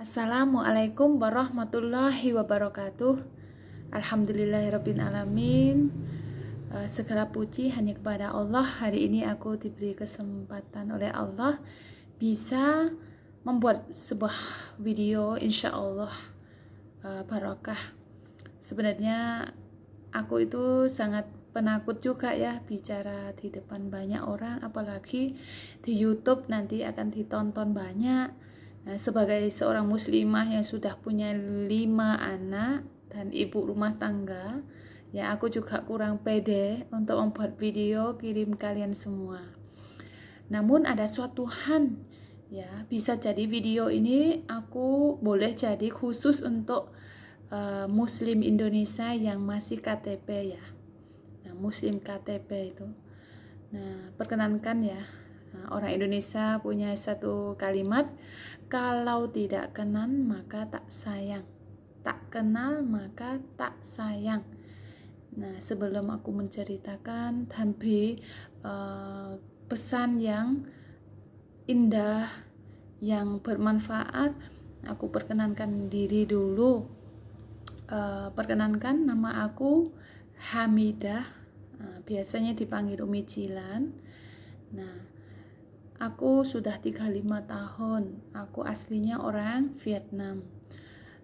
Assalamualaikum warahmatullahi wabarakatuh. Alhamdulillahirabbil alamin. Segala puji hanya kepada Allah. Hari ini aku diberi kesempatan oleh Allah bisa membuat sebuah video, insya Allah barokah. Sebenarnya aku itu sangat penakut juga ya bicara di depan banyak orang, apalagi di YouTube nanti akan ditonton banyak. Nah, sebagai seorang muslimah yang sudah punya 5 anak dan ibu rumah tangga, ya aku juga kurang pede untuk membuat video kirim kalian semua. Namun ada suatu hal, ya bisa jadi video ini aku boleh jadi khusus untuk Muslim Indonesia yang masih KTP ya. Nah, Muslim KTP itu. Nah, perkenankan ya. Orang Indonesia punya satu kalimat, kalau tidak kenal maka tak sayang, tak kenal maka tak sayang. Nah, sebelum aku menceritakan dan beri pesan yang indah, yang bermanfaat, aku perkenankan diri dulu. Perkenankan, nama aku Hamidah, biasanya dipanggil Umi Jilan. Nah, aku sudah 35 tahun. Aku aslinya orang Vietnam.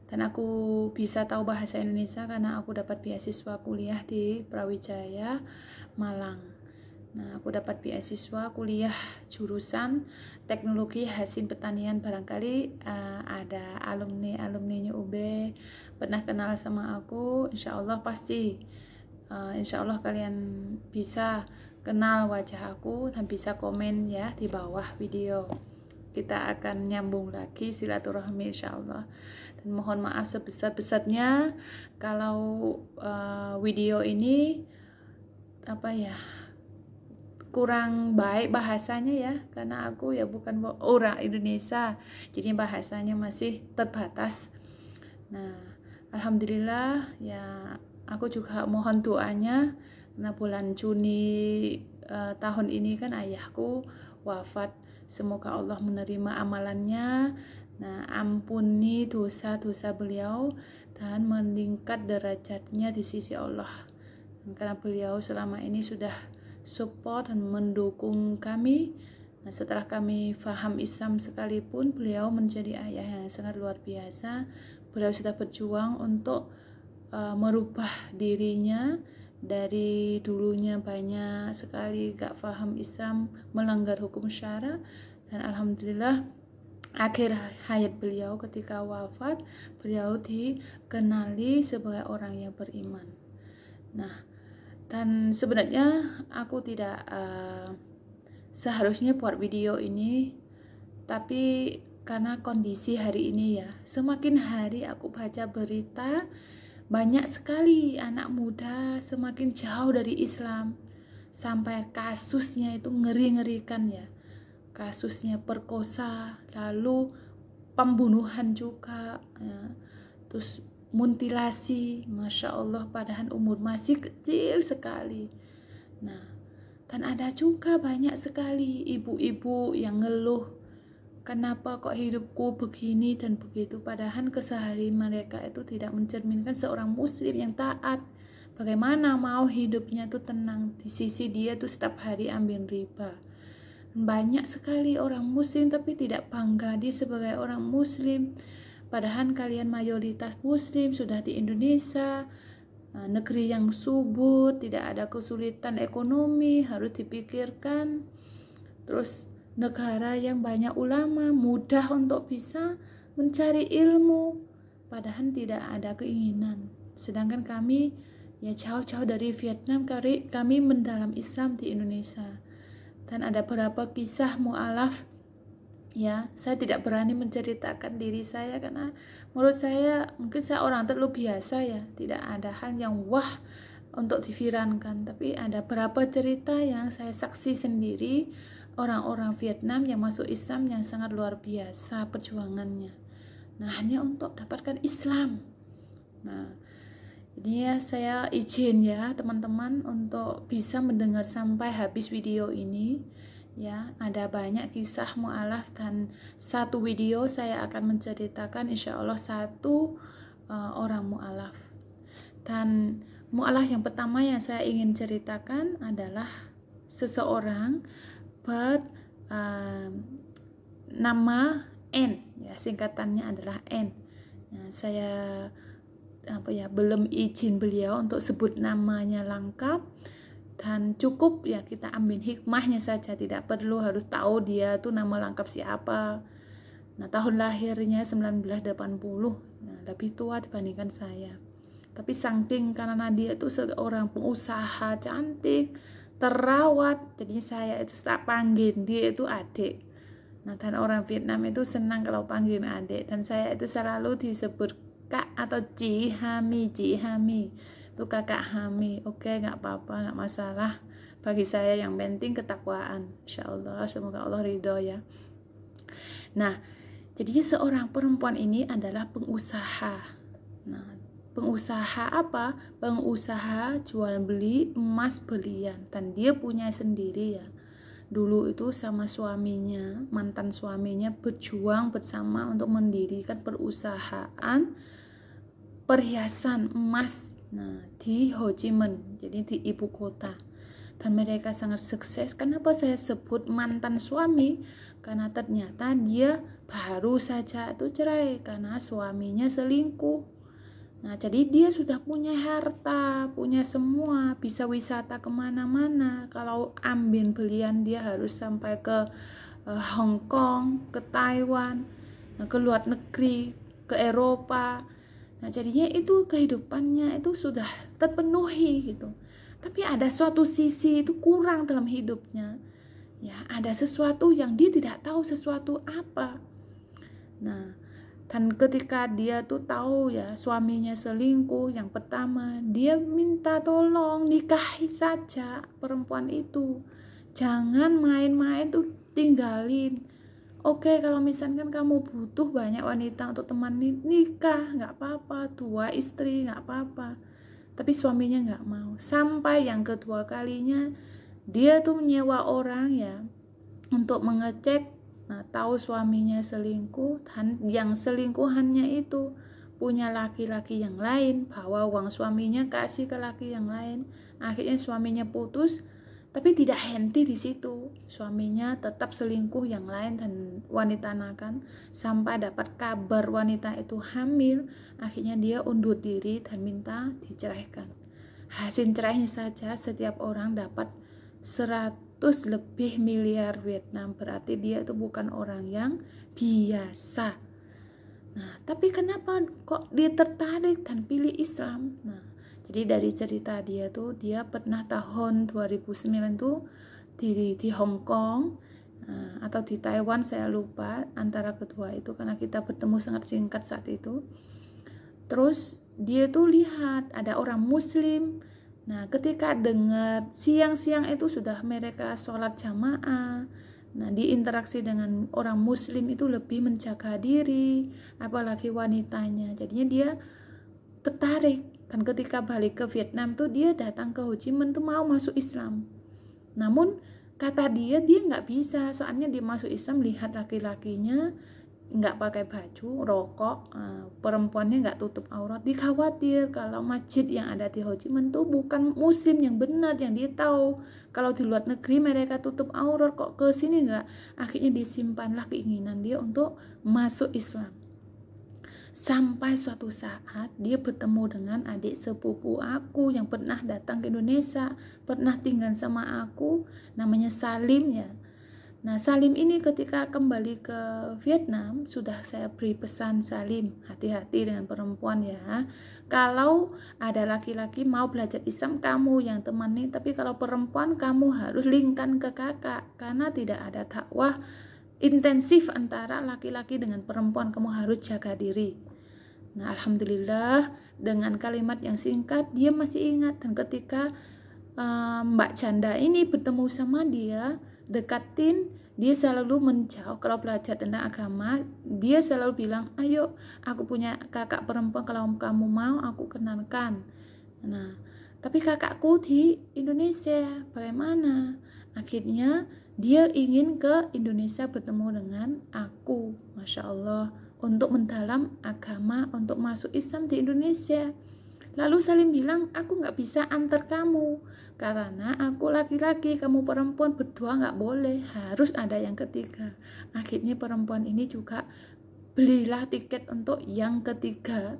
Dan aku bisa tahu bahasa Indonesia karena aku dapat beasiswa kuliah di Brawijaya, Malang. Nah, aku dapat beasiswa kuliah jurusan teknologi hasil pertanian. Barangkali ada alumninya UB pernah kenal sama aku. Insya Allah pasti, insya Allah kalian bisa kenal wajah aku dan bisa komen ya di bawah video. Kita akan nyambung lagi silaturahmi insya Allah. Dan mohon maaf sebesar-besarnya kalau video ini kurang baik bahasanya ya, karena aku ya bukan orang Indonesia, jadi bahasanya masih terbatas. Nah, alhamdulillah ya, aku juga mohon doanya. Nah, bulan Juni tahun ini kan ayahku wafat. Semoga Allah menerima amalannya. Nah, ampuni dosa-dosa beliau dan meningkat derajatnya di sisi Allah. Karena beliau selama ini sudah support dan mendukung kami. Nah, setelah kami faham Islam sekalipun, beliau menjadi ayah yang sangat luar biasa. Beliau sudah berjuang untuk merubah dirinya. Dari dulunya banyak sekali gak paham Islam, melanggar hukum syara, dan alhamdulillah akhir hayat beliau ketika wafat, beliau dikenali sebagai orang yang beriman. Nah, dan sebenarnya aku tidak seharusnya buat video ini, tapi karena kondisi hari ini ya, semakin hari aku baca berita, banyak sekali anak muda semakin jauh dari Islam, sampai kasusnya itu ngeri-ngerikan ya. Kasusnya perkosa, lalu pembunuhan juga ya. Terus mutilasi, Masya Allah, padahal umur masih kecil sekali. Nah, dan ada juga banyak sekali ibu-ibu yang ngeluh, kenapa kok hidupku begini dan begitu, padahal keseharian mereka itu tidak mencerminkan seorang muslim yang taat. Bagaimana mau hidupnya itu tenang, di sisi dia tuh setiap hari ambil riba. Banyak sekali orang muslim tapi tidak bangga dia sebagai orang muslim, padahal kalian mayoritas muslim sudah di Indonesia, negeri yang subur, tidak ada kesulitan ekonomi harus dipikirkan. Terus negara yang banyak ulama, mudah untuk bisa mencari ilmu, padahal tidak ada keinginan. Sedangkan kami ya jauh-jauh dari Vietnam, kami mendalam Islam di Indonesia. Dan ada beberapa kisah mu'alaf ya, saya tidak berani menceritakan diri saya karena menurut saya mungkin saya orang terlalu biasa ya, tidak ada hal yang wah untuk divirankan. Tapi ada beberapa cerita yang saya saksi sendiri, orang-orang Vietnam yang masuk Islam yang sangat luar biasa perjuangannya. Nah, hanya untuk dapatkan Islam. Nah, ini ya saya izin ya teman-teman untuk bisa mendengar sampai habis video ini ya. Ada banyak kisah mu'alaf, dan satu video saya akan menceritakan insya Allah satu orang mu'alaf. Dan mu'alaf yang pertama yang saya ingin ceritakan adalah seseorang nama N, ya, singkatannya adalah N. Nah, saya belum izin beliau untuk sebut namanya lengkap, dan cukup ya kita ambil hikmahnya saja, tidak perlu harus tahu dia tuh nama lengkap siapa. Nah, tahun lahirnya 1980, nah, lebih tua dibandingkan saya. Tapi saking karena dia itu seorang pengusaha cantik, terawat, jadinya saya itu tak panggil dia itu adik. Nah, dan orang Vietnam itu senang kalau panggil adik, dan saya itu selalu disebut Kak atau Ci Hami. Itu kakak Hami. Oke, nggak apa-apa, nggak masalah. Bagi saya yang penting ketakwaan. Insya Allah, semoga Allah ridho ya. Nah, jadinya seorang perempuan ini adalah pengusaha. Nah, pengusaha apa? Pengusaha jual beli emas belian, dan dia punya sendiri ya. Dulu itu sama suaminya, mantan suaminya berjuang bersama untuk mendirikan perusahaan perhiasan emas, nah, di Ho Chi Minh, jadi di ibu kota. Dan mereka sangat sukses. Kenapa saya sebut mantan suami? Karena ternyata dia baru saja itu cerai karena suaminya selingkuh. Nah, jadi dia sudah punya harta, punya semua, bisa wisata kemana-mana. Kalau ambil belian dia harus sampai ke Hong Kong, ke Taiwan, ke luar negeri, ke Eropa. Nah, jadinya itu kehidupannya itu sudah terpenuhi gitu. Tapi ada suatu sisi itu kurang dalam hidupnya. Ya, ada sesuatu yang dia tidak tahu sesuatu apa. Nah, dan ketika dia tuh tahu ya suaminya selingkuh, yang pertama dia minta tolong nikahi saja perempuan itu. Jangan main-main tuh tinggalin. Oke, kalau misalkan kamu butuh banyak wanita untuk teman nikah, nggak apa-apa, 2 istri nggak apa-apa. Tapi suaminya nggak mau. Sampai yang kedua kalinya dia tuh menyewa orang ya untuk mengecek. Nah, tahu suaminya selingkuh, dan yang selingkuhannya itu punya laki-laki yang lain, bawa uang suaminya kasih ke laki yang lain. Akhirnya suaminya putus. Tapi tidak henti di situ, suaminya tetap selingkuh yang lain dan wanita nakal, sampai dapat kabar wanita itu hamil. Akhirnya dia undur diri dan minta diceraikan. Hasil cerainya saja setiap orang dapat 100 lebih miliar Vietnam, berarti dia itu bukan orang yang biasa. Nah, tapi kenapa kok dia tertarik dan pilih Islam? Nah, jadi dari cerita dia tuh, dia pernah tahun 2009 tuh di Hong Kong atau di Taiwan, saya lupa antara kedua itu karena kita bertemu sangat singkat saat itu. Terus dia tuh lihat ada orang Muslim. Nah, ketika dengar siang-siang itu sudah mereka sholat jamaah. Nah, diinteraksi dengan orang Muslim itu lebih menjaga diri, apalagi wanitanya. Jadinya dia tertarik. Dan ketika balik ke Vietnam tuh dia datang ke Ho Chi Minh tuh mau masuk Islam. Namun kata dia nggak bisa, soalnya dia masuk Islam lihat laki-lakinya nggak pakai baju, rokok, perempuannya nggak tutup aurat. Dikhawatir kalau masjid yang ada di Ho Chi Minh tuh bukan Muslim yang benar, yang dia tahu. Kalau di luar negeri mereka tutup aurat, kok ke sini nggak? Akhirnya disimpanlah keinginan dia untuk masuk Islam. Sampai suatu saat dia bertemu dengan adik sepupu aku yang pernah datang ke Indonesia, pernah tinggal sama aku, namanya Salim ya. Nah, Salim ini ketika kembali ke Vietnam, sudah saya beri pesan, Salim, hati-hati dengan perempuan ya. Kalau ada laki-laki mau belajar Islam, kamu yang temani, tapi kalau perempuan kamu harus linkkan ke kakak, karena tidak ada dakwah intensif antara laki-laki dengan perempuan, kamu harus jaga diri. Nah, alhamdulillah dengan kalimat yang singkat dia masih ingat. Dan ketika Mbak Janda ini bertemu sama dia, dekatin, dia selalu menjauh. Kalau belajar tentang agama, dia selalu bilang, ayo aku punya kakak perempuan, kalau kamu mau aku kenalkan. Nah, tapi kakakku di Indonesia bagaimana? Akhirnya Dia ingin ke Indonesia bertemu dengan aku, Masya Allah, untuk mendalam agama, untuk masuk Islam di Indonesia. Lalu Salim bilang, aku nggak bisa antar kamu, karena aku laki-laki, kamu perempuan, berdua nggak boleh, harus ada yang ketiga. Akhirnya perempuan ini juga belilah tiket untuk yang ketiga,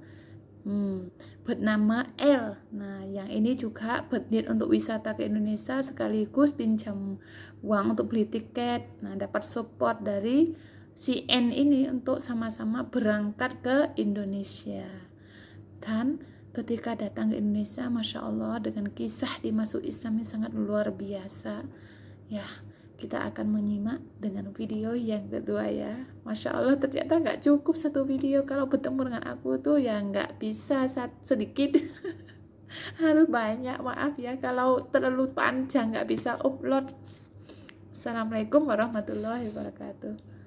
bernama L. Nah, yang ini juga berniat untuk wisata ke Indonesia sekaligus pinjam uang untuk beli tiket. Nah, dapat support dari si N ini untuk sama-sama berangkat ke Indonesia. Dan ketika datang ke Indonesia, Masya Allah, dengan kisah di masuk Islam ini sangat luar biasa. Ya, kita akan menyimak dengan video yang kedua ya. Masya Allah, ternyata nggak cukup satu video. Kalau bertemu dengan aku tuh ya nggak bisa sedikit. Harus banyak, maaf ya kalau terlalu panjang nggak bisa upload. Assalamualaikum warahmatullahi wabarakatuh.